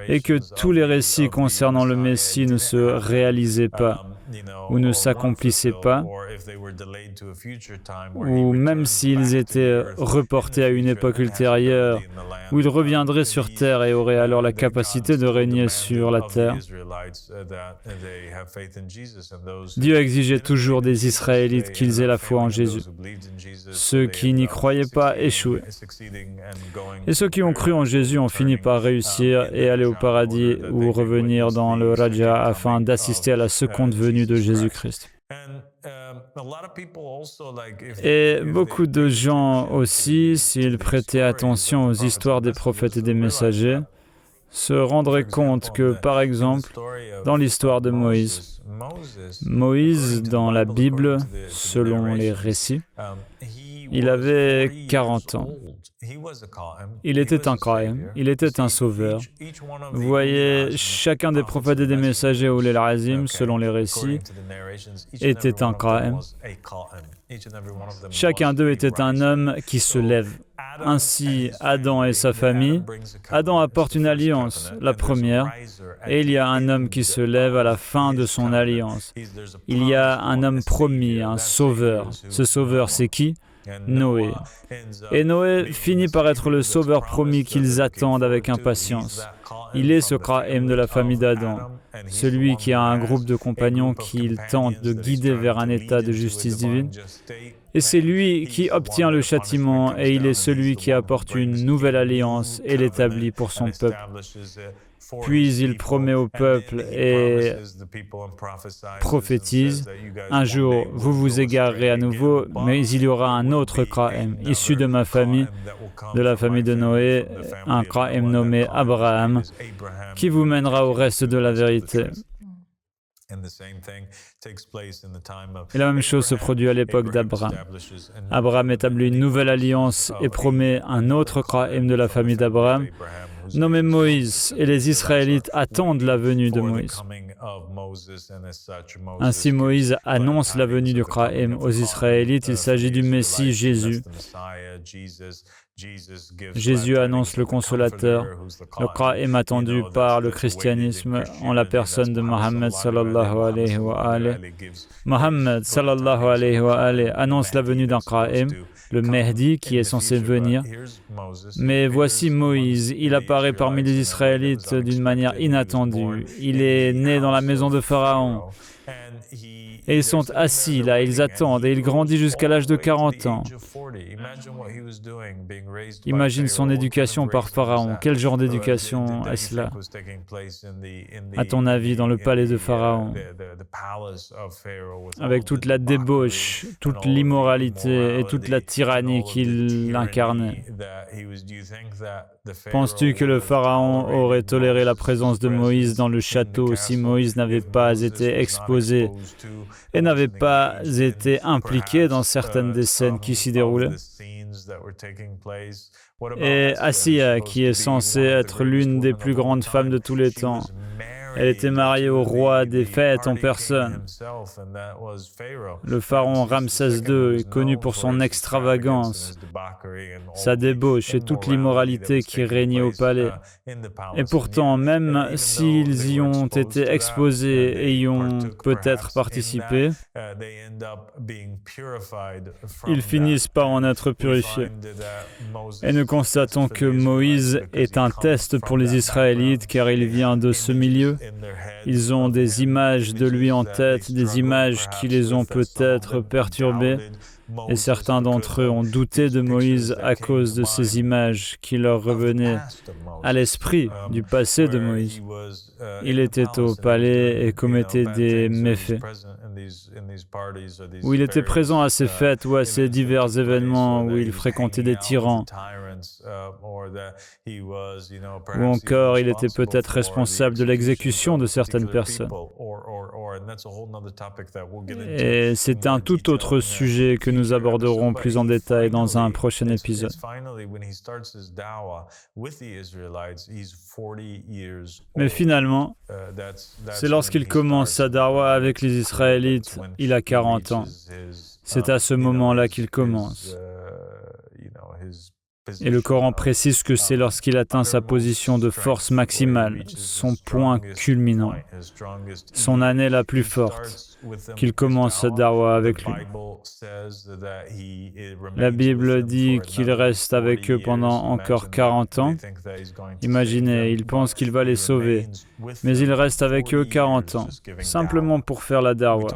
et que tous les récits concernant le Messie ne se réalisaient pas, ou ne s'accomplissaient pas, ou même s'ils étaient reportés à une époque ultérieure, où il reviendrait sur terre et aurait alors la capacité de régner sur la terre. Dieu exigeait toujours des Israélites qu'ils aient la foi en Jésus. Ceux qui n'y croyaient pas échouaient. Et ceux qui ont cru en Jésus ont fini par réussir et aller au paradis ou revenir dans le Raja afin d'assister à la seconde venue de Jésus-Christ. Et beaucoup de gens aussi, s'ils prêtaient attention aux histoires des prophètes et des messagers, se rendraient compte que, par exemple, dans l'histoire de Moïse, dans la Bible, selon les récits, il avait 40 ans. Il était un Qa'im, il était un sauveur. Vous voyez, chacun des prophètes et des messagers ou les Azim, selon les récits, était un Qa'im. Chacun d'eux était un homme qui se lève. ainsi Adam et sa famille. Adam apporte une alliance, la première, et il y a un homme qui se lève à la fin de son alliance. Il y a un homme promis, un sauveur. Ce sauveur, c'est qui ? Noé. Et Noé finit par être le sauveur promis qu'ils attendent avec impatience. Il est ce Kra'im de la famille d'Adam, celui qui a un groupe de compagnons qu'il tente de guider vers un état de justice divine. Et c'est lui qui obtient le châtiment et il est celui qui apporte une nouvelle alliance et l'établit pour son peuple. Puis il promet au peuple et prophétise, un jour vous vous égarerez à nouveau, mais il y aura un autre Kra'im, issu de ma famille, de la famille de Noé, un Kra'im nommé Abraham, qui vous mènera au reste de la vérité. Et la même chose se produit à l'époque d'Abraham. Abraham établit une nouvelle alliance et promet un autre Kra'im de la famille d'Abraham, nommé Moïse, et les Israélites attendent la venue de Moïse. Ainsi, Moïse annonce la venue du Kra'im aux Israélites. Il s'agit du Messie Jésus. Jésus annonce le Consolateur, le Kra'im attendu par le christianisme en la personne de Mohammed sallallahu alayhi wa alayhi. Mohammed sallallahu alayhi wa alayhi annonce la venue d'un Kra'im, le Mehdi qui est censé venir. Mais voici Moïse, il apparaît parmi les Israélites d'une manière inattendue. Il est né dans la maison de Pharaon. Et ils sont assis là, ils attendent, et il grandit jusqu'à l'âge de 40 ans. Imagine son éducation par Pharaon. Quel genre d'éducation est-ce là ? À ton avis, dans le palais de Pharaon, avec toute la débauche, toute l'immoralité et toute la tyrannie qu'il incarnait. Penses-tu que le Pharaon aurait toléré la présence de Moïse dans le château si Moïse n'avait pas été exposé et n'avait pas été impliqué dans certaines des scènes qui s'y déroulaient? Et Asiya, qui est censée être l'une des plus grandes femmes de tous les temps, elle était mariée au roi des fêtes en personne. Le pharaon Ramsès II est connu pour son extravagance, sa débauche et toute l'immoralité qui régnait au palais. Et pourtant, même s'ils y ont été exposés et y ont peut-être participé, ils finissent par en être purifiés. Et nous constatons que Moïse est un test pour les Israélites car il vient de ce milieu. Ils ont des images de lui en tête, des images qui les ont peut-être perturbés. Et certains d'entre eux ont douté de Moïse à cause de ces images qui leur revenaient à l'esprit du passé de Moïse. Il était au palais et commettait des méfaits. Où il était présent à ces fêtes ou à ces divers événements où il fréquentait des tyrans. Ou encore, il était peut-être responsable de l'exécution de certaines personnes. Et c'est un tout autre sujet que nous aborderons plus en détail dans un prochain épisode. Mais finalement, c'est lorsqu'il commence sa dawa avec les Israélites, il a 40 ans. C'est à ce moment-là qu'il commence. Et le Coran précise que c'est lorsqu'il atteint sa position de force maximale, son point culminant, son année la plus forte, qu'il commence sa dawa avec lui. La Bible dit qu'il reste avec eux pendant encore 40 ans. Imaginez, il pense qu'il va les sauver, mais il reste avec eux 40 ans, simplement pour faire la dawa.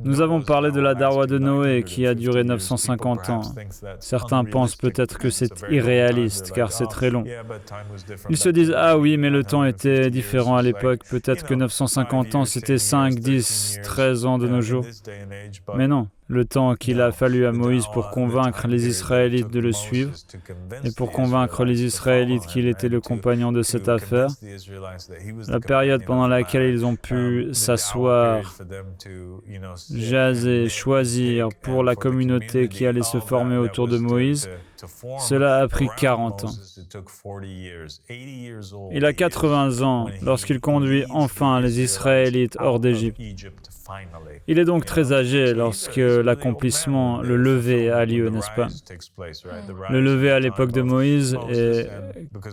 Nous avons parlé de la dawa de Noé qui a duré 950 ans. Certains pensent peut-être que c'est irréaliste car c'est très long. Ils se disent « Ah oui, mais le temps était différent à l'époque. Peut-être que 950 ans, c'était 5, 10, 13 ans de nos jours. » Mais non. Le temps qu'il a fallu à Moïse pour convaincre les Israélites de le suivre et pour convaincre les Israélites qu'il était le compagnon de cette affaire, la période pendant laquelle ils ont pu s'asseoir, jaser, choisir pour la communauté qui allait se former autour de Moïse, Cela a pris 40 ans. Il a 80 ans lorsqu'il conduit enfin les Israélites hors d'Égypte. Il est donc très âgé lorsque l'accomplissement, le lever, a lieu, n'est-ce pas? Le lever à l'époque de Moïse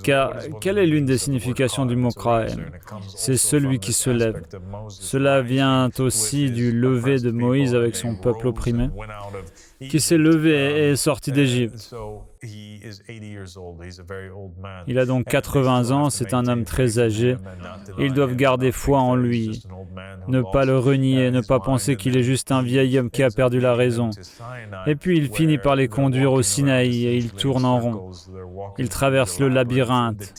car quelle est l'une des significations du mot Kra'im? C'est celui qui se lève. Cela vient aussi du lever de Moïse avec son peuple opprimé, qui s'est levé et est sorti d'Égypte. Il a donc 80 ans, c'est un homme très âgé. Ils doivent garder foi en lui, ne pas le renier, ne pas penser qu'il est juste un vieil homme qui a perdu la raison. Et puis il finit par les conduire au Sinaï et ils tournent en rond. Ils traversent le labyrinthe.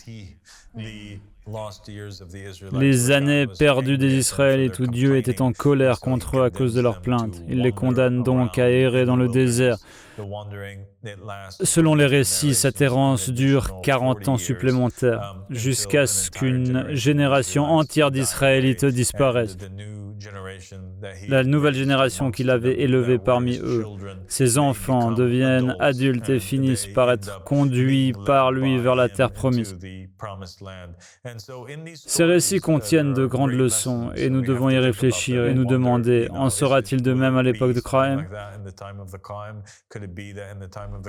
Les années perdues des Israélites où Dieu était en colère contre eux à cause de leurs plaintes. Il les condamne donc à errer dans le désert. Selon les récits, cette errance dure 40 ans supplémentaires, jusqu'à ce qu'une génération entière d'Israélites disparaisse. La nouvelle génération qu'il avait élevée parmi eux, ses enfants deviennent adultes et finissent par être conduits par lui vers la terre promise. Ces récits contiennent de grandes leçons et nous devons y réfléchir et nous demander, en sera-t-il de même à l'époque de Kra'im?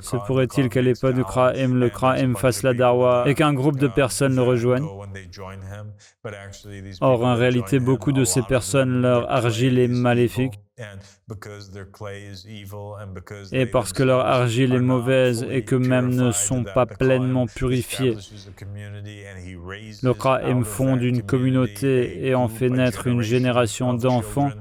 Se pourrait-il qu'à l'époque du Kra'im, le Kra'im fasse la Darwa et qu'un groupe de personnes le rejoignent? Or, en réalité, beaucoup de ces personnes, leur argile est maléfique. Et parce que leur argile est mauvaise et qu'eux-mêmes ne sont pas pleinement purifiés, le Kra'im fonde une communauté et en fait naître une génération d'enfants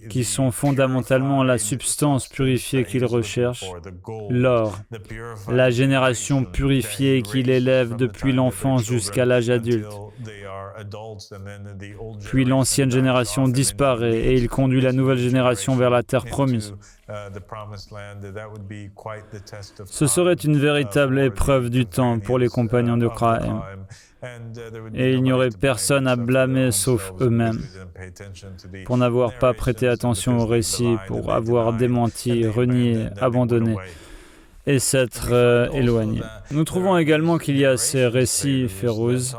qui sont fondamentalement la substance purifiée qu'ils recherchent, l'or, la génération purifiée qu'il élève depuis l'enfance jusqu'à l'âge adulte. Puis l'ancienne génération disparaît et il conduit la nouvelle génération vers la terre promise. Ce serait une véritable épreuve du temps pour les compagnons de Kra'im. Et il n'y aurait personne à blâmer sauf eux-mêmes pour n'avoir pas prêté attention au récit, pour avoir démenti, renié, abandonné et s'être éloigné. Nous trouvons également qu'il y a ces récits Férouz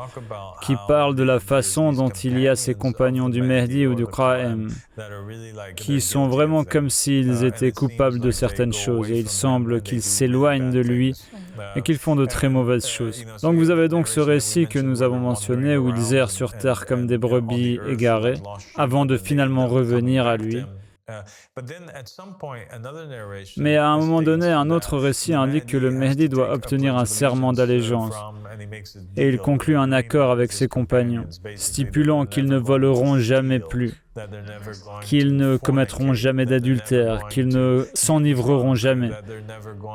qui parlent de la façon dont il y a ces compagnons du Mehdi ou du Kra'im qui sont vraiment comme s'ils étaient coupables de certaines choses et il semble qu'ils s'éloignent de lui et qu'ils font de très mauvaises choses. Donc vous avez donc ce récit que nous avons mentionné où ils errent sur terre comme des brebis égarées avant de finalement revenir à lui. Mais à un moment donné, un autre récit indique que le Mehdi doit obtenir un serment d'allégeance et il conclut un accord avec ses compagnons, stipulant qu'ils ne voleront jamais plus, qu'ils ne commettront jamais d'adultère, qu'ils ne s'enivreront jamais,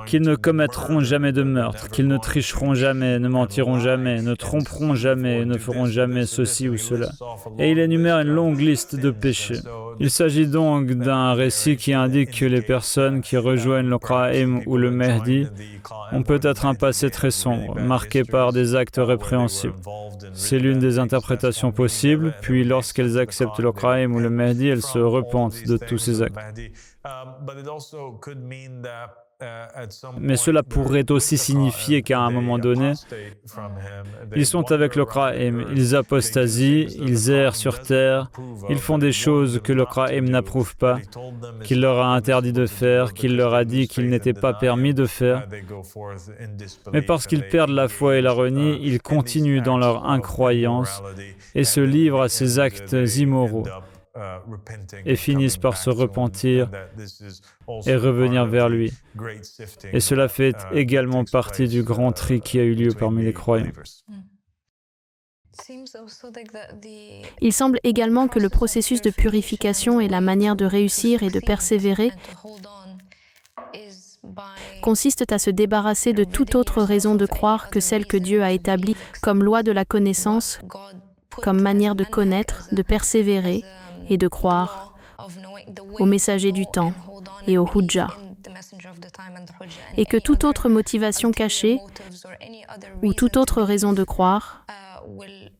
qu'ils ne commettront jamais de meurtre, qu'ils ne tricheront jamais, ne mentiront jamais, ne tromperont jamais, ne feront jamais ceci ou cela. Et il énumère une longue liste de péchés. Il s'agit donc d'un récit qui indique que les personnes qui rejoignent le Kra'im ou le Mehdi ont peut-être un passé très sombre, marqué par des actes répréhensibles. C'est l'une des interprétations possibles, puis lorsqu'elles acceptent le Kra'im ou le Mehdi, elles se repentent de tous ces actes. Mais cela pourrait aussi signifier qu'à un moment donné, ils sont avec le Kra'im, ils apostasient, ils errent sur terre, ils font des choses que le Kra'im n'approuve pas, qu'il leur a interdit de faire, qu'il leur a dit qu'il n'était pas permis de faire. Mais parce qu'ils perdent la foi et la renient, ils continuent dans leur incroyance et se livrent à ces actes immoraux et finissent par se repentir et revenir vers lui. Et cela fait également partie du grand tri qui a eu lieu parmi les croyants. Il semble également que le processus de purification et la manière de réussir et de persévérer consistent à se débarrasser de toute autre raison de croire que celle que Dieu a établie comme loi de la connaissance, comme manière de connaître, de persévérer et de croire au messager du temps et au Hujja, et que toute autre motivation cachée ou toute autre raison de croire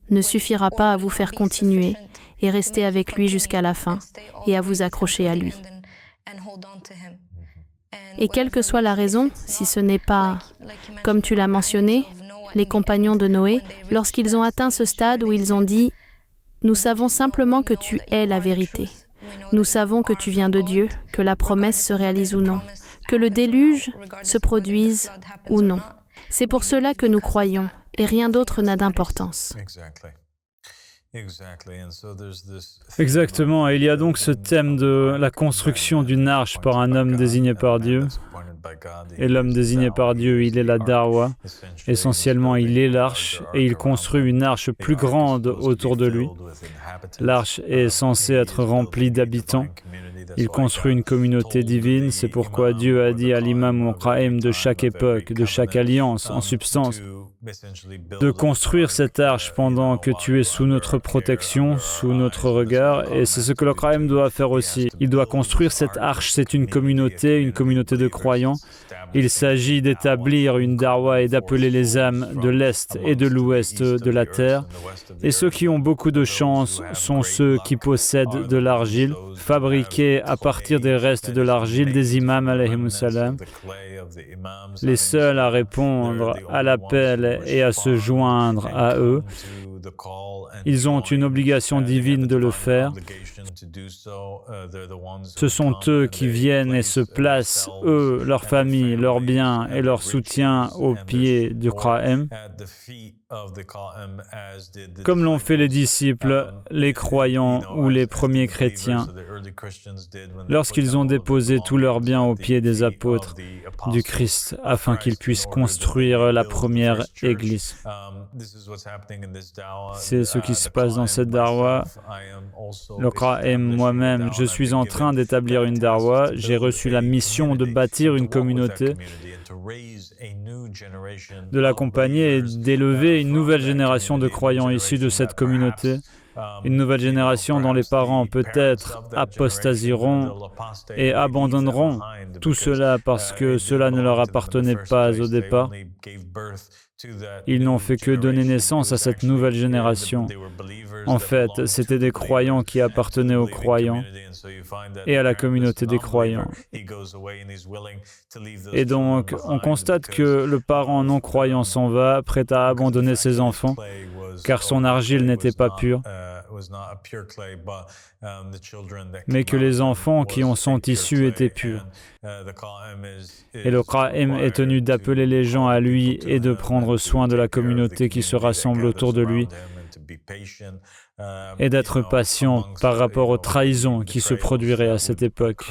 ne suffira pas à vous faire continuer et rester avec lui jusqu'à la fin et à vous accrocher à lui. Et quelle que soit la raison, si ce n'est pas, comme tu l'as mentionné, les compagnons de Noé, lorsqu'ils ont atteint ce stade où ils ont dit « Nous savons simplement que tu es la vérité. Nous savons que tu viens de Dieu, que la promesse se réalise ou non, que le déluge se produise ou non. C'est pour cela que nous croyons, et rien d'autre n'a d'importance. » Exactement, et il y a donc ce thème de la construction d'une arche par un homme désigné par Dieu. Et l'homme désigné par Dieu, il est la Darwa. Essentiellement, il est l'arche, et il construit une arche plus grande autour de lui. L'arche est censée être remplie d'habitants. Il construit une communauté divine, c'est pourquoi Dieu a dit à l'imam ou Qa'im de chaque époque, de chaque alliance, en substance, de construire cette arche pendant que tu es sous notre protection, sous notre regard, et c'est ce que le Qa'im doit faire aussi. Il doit construire cette arche, c'est une communauté de croyants. Il s'agit d'établir une darwa et d'appeler les âmes de l'Est et de l'Ouest de la terre. Et ceux qui ont beaucoup de chance sont ceux qui possèdent de l'argile, fabriquée à partir des restes de l'argile des imams, alayhimus salam. Les seuls à répondre à l'appel et à se joindre à eux. Ils ont une obligation divine de le faire. Ce sont eux qui viennent et se placent, eux, leur famille, leurs biens et leur soutien aux pieds du Qa'im, comme l'ont fait les disciples, les croyants ou les premiers chrétiens, lorsqu'ils ont déposé tous leurs biens aux pieds des apôtres du Christ, afin qu'ils puissent construire la première église. C'est ce qui se passe dans cette darwa. Le Qa'im, moi-même, je suis en train d'établir une darwa. J'ai reçu la mission de bâtir une communauté, de l'accompagner et d'élever une nouvelle génération de croyants issus de cette communauté. Une nouvelle génération dont les parents peut-être apostasieront et abandonneront tout cela parce que cela ne leur appartenait pas au départ. Ils n'ont fait que donner naissance à cette nouvelle génération. En fait, c'étaient des croyants qui appartenaient aux croyants et à la communauté des croyants. Et donc, on constate que le parent non-croyant s'en va, prêt à abandonner ses enfants, car son argile n'était pas pure, mais que les enfants qui en sont issus étaient purs. Et le Qa'im est tenu d'appeler les gens à lui et de prendre soin de la communauté qui se rassemble autour de lui et d'être patient par rapport aux trahisons qui se produiraient à cette époque.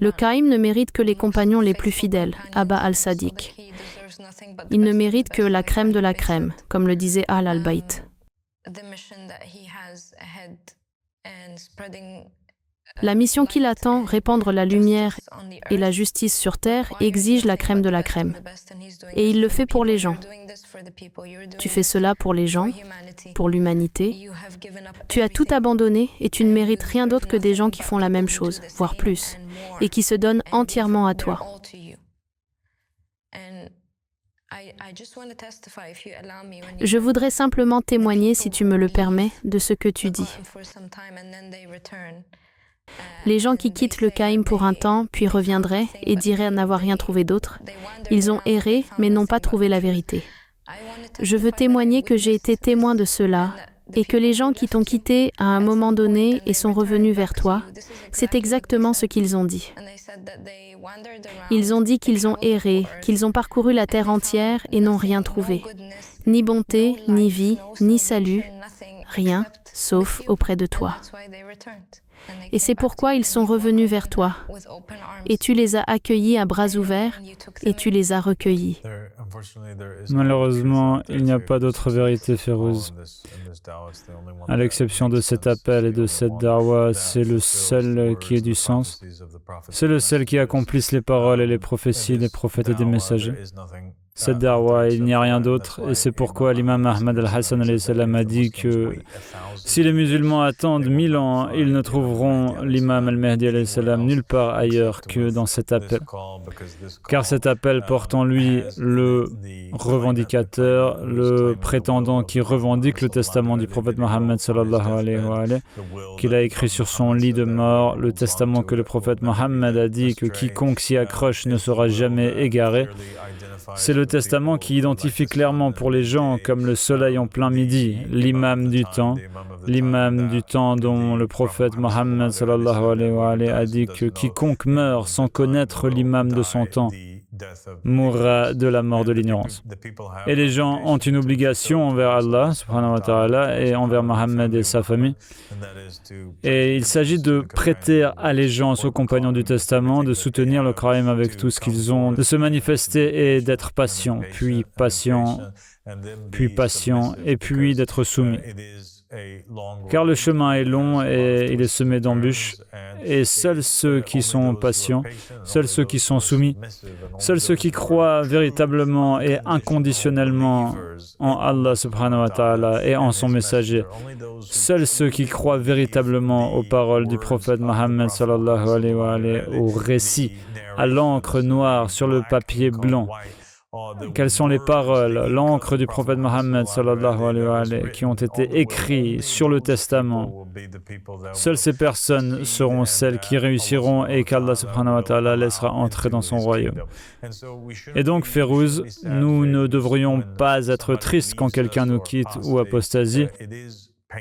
Le Qa'im ne mérite que les compagnons les plus fidèles, Abba al-Sadiq. Il ne mérite que la crème de la crème, comme le disait Ahl al-Bayt. La mission qu'il attend, répandre la lumière et la justice sur terre, exige la crème de la crème. Et il le fait pour les gens. Tu fais cela pour les gens, pour l'humanité. Tu as tout abandonné et tu ne mérites rien d'autre que des gens qui font la même chose, voire plus, et qui se donnent entièrement à toi. Je voudrais simplement témoigner, si tu me le permets, de ce que tu dis. Les gens qui quittent le Qa'im pour un temps, puis reviendraient et diraient n'avoir rien trouvé d'autre. Ils ont erré, mais n'ont pas trouvé la vérité. Je veux témoigner que j'ai été témoin de cela et que les gens qui t'ont quitté à un moment donné et sont revenus vers toi, c'est exactement ce qu'ils ont dit. Ils ont dit qu'ils ont erré, qu'ils ont parcouru la terre entière et n'ont rien trouvé. Ni bonté, ni vie, ni salut, rien, sauf auprès de toi. Et c'est pourquoi ils sont revenus vers toi. Et tu les as accueillis à bras ouverts et tu les as recueillis. Malheureusement, il n'y a pas d'autre vérité, Férouz. À l'exception de cet appel et de cette darwa, c'est le seul qui ait du sens. C'est le seul qui accomplisse les paroles et les prophéties des prophètes et des messagers. cette darwa, il n'y a rien d'autre. Et c'est pourquoi l'imam Ahmad al-Hassan a dit que si les musulmans attendent 1000 ans, ils ne trouveront l'imam al-Mahdi nulle part ailleurs que dans cet appel. Car cet appel porte en lui le revendicateur, le prétendant qui revendique le testament du prophète Mohammed sallallahu alayhi wa alayhi, qu'il a écrit sur son lit de mort, le testament que le prophète Mohammed a dit que quiconque s'y accroche ne sera jamais égaré. C'est le testament qui identifie clairement pour les gens comme le soleil en plein midi, l'imam du temps dont le prophète Mohammed sallallahu alayhi wa alayhi a dit que quiconque meurt sans connaître l'imam de son temps mourra de la mort de l'ignorance. Et les gens ont une obligation envers Allah subhanahu wa ta'ala et envers Mohammed et sa famille. Et il s'agit de prêter allégeance aux compagnons du testament, de soutenir le Qa'im avec tout ce qu'ils ont, de se manifester et d'être patient, puis patient, et puis d'être soumis. Car le chemin est long et il est semé d'embûches, et seuls ceux qui sont patients, seuls ceux qui sont soumis, seuls ceux qui croient véritablement et inconditionnellement en Allah subhanahu wa ta'ala et en son messager, seuls ceux qui croient véritablement aux paroles du prophète Mohammed sallallahu alayhi wa alayhi, au récit, à l'encre noire sur le papier blanc. Quelles sont les paroles, l'encre du prophète Mohammed sallallahu alayhi wa alayhi, qui ont été écrites sur le testament? Seules ces personnes seront celles qui réussiront et qu'Allah subhanahu wa ta'ala laissera entrer dans son royaume. Et donc, Férouz, nous ne devrions pas être tristes quand quelqu'un nous quitte ou apostasie.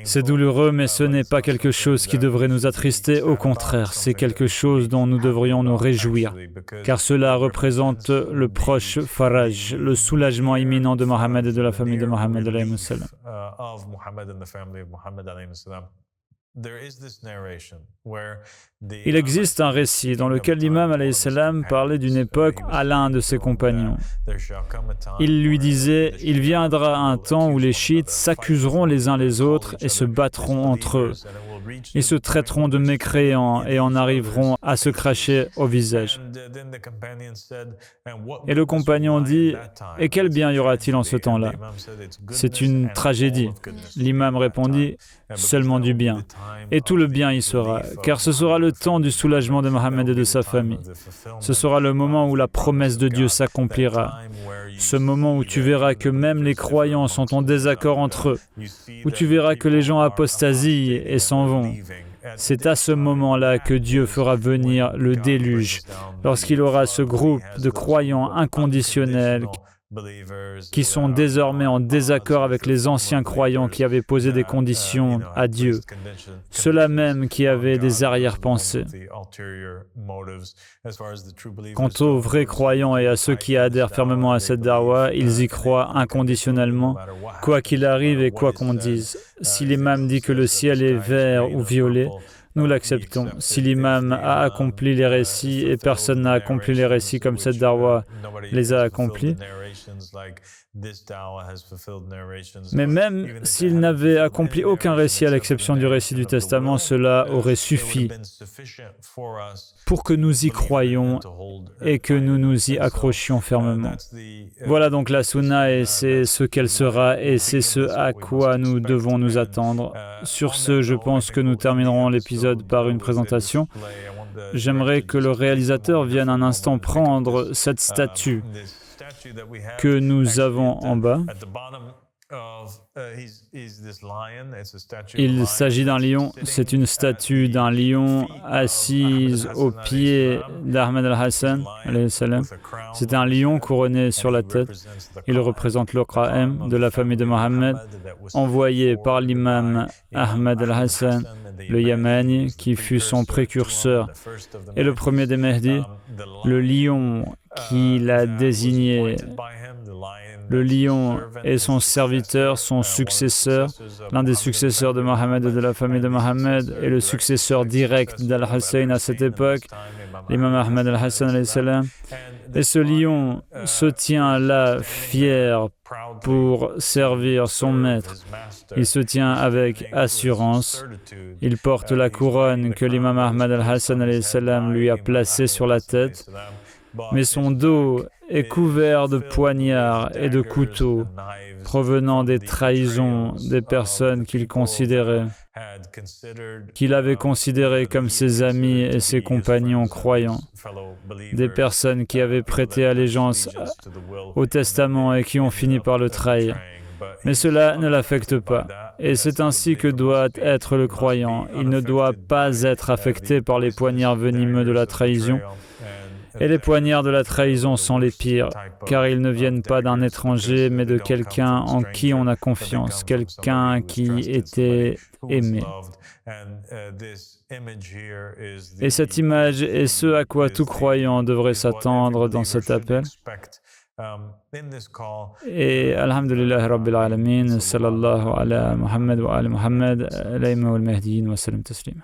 C'est douloureux, mais ce n'est pas quelque chose qui devrait nous attrister. Au contraire, c'est quelque chose dont nous devrions nous réjouir, car cela représente le proche faraj, le soulagement imminent de Mohammed et de la famille de Mohammed alayhi salam. Il existe un récit dans lequel l'imam alayhi salam parlait d'une époque à l'un de ses compagnons. Il lui disait « Il viendra un temps où les chiites s'accuseront les uns les autres et se battront entre eux. Ils se traiteront de mécréants et en arriveront à se cracher au visage. » Et le compagnon dit « Et quel bien y aura-t-il en ce temps-là ? C'est une tragédie. » L'imam répondit « Seulement du bien. Et tout le bien y sera, car ce sera le temps du soulagement de Mohammed et de sa famille. Ce sera le moment où la promesse de Dieu s'accomplira. Ce moment où tu verras que même les croyants sont en désaccord entre eux, où tu verras que les gens apostasient et s'en vont. C'est à ce moment-là que Dieu fera venir le déluge, lorsqu'il aura ce groupe de croyants inconditionnels qui sont désormais en désaccord avec les anciens croyants qui avaient posé des conditions à Dieu, ceux-là même qui avaient des arrière-pensées. Quant aux vrais croyants et à ceux qui adhèrent fermement à cette darwa, ils y croient inconditionnellement, quoi qu'il arrive et quoi qu'on dise. Si l'imam dit que le ciel est vert ou violet, nous l'acceptons. Si l'imam a accompli les récits et personne n'a accompli les récits comme cette darwa les a accomplis, mais même s'il n'avait accompli aucun récit à l'exception du récit du Testament, cela aurait suffi pour que nous y croyions et que nous nous y accrochions fermement. Voilà donc la sunna et c'est ce qu'elle sera et c'est ce à quoi nous devons nous attendre. Sur ce, je pense que nous terminerons l'épisode par une présentation. J'aimerais que le réalisateur vienne un instant prendre cette statue que nous avons en bas. Il s'agit d'un lion, c'est une statue d'un lion assise au pied d'Ahmad al-Hassan. C'est un lion couronné sur la tête. Il représente le Qa'im de la famille de Mohammed, envoyé par l'imam Ahmad al-Hassan, le Yamani, qui fut son précurseur, et le premier des Mehdi, le lion qu'il a désigné. Le lion est son serviteur, son successeur, l'un des successeurs de Mohammed et de la famille de Mohammed, et le successeur direct d'Al-Hussein à cette époque, l'imam Ahmad al-Hassan alayhi salam. Et ce lion se tient là, fier, pour servir son maître. Il se tient avec assurance. Il porte la couronne que l'imam Ahmad al-Hassan alayhi salam lui a placée sur la tête. mais son dos est couvert de poignards et de couteaux provenant des trahisons des personnes qu'il avait considérées comme ses amis et ses compagnons croyants, des personnes qui avaient prêté allégeance au testament et qui ont fini par le trahir. Mais cela ne l'affecte pas. Et c'est ainsi que doit être le croyant. Il ne doit pas être affecté par les poignards venimeux de la trahison. Et les poignards de la trahison sont les pires, car ils ne viennent pas d'un étranger, mais de quelqu'un en qui on a confiance, quelqu'un qui était aimé. Et cette image est ce à quoi tout croyant devrait s'attendre dans cet appel. Et alhamdulillah rabbil alamin, sallallahu ala Muhammad wa ala Muhammad, alayhi wa al-mahdiyin wa sallam taslima.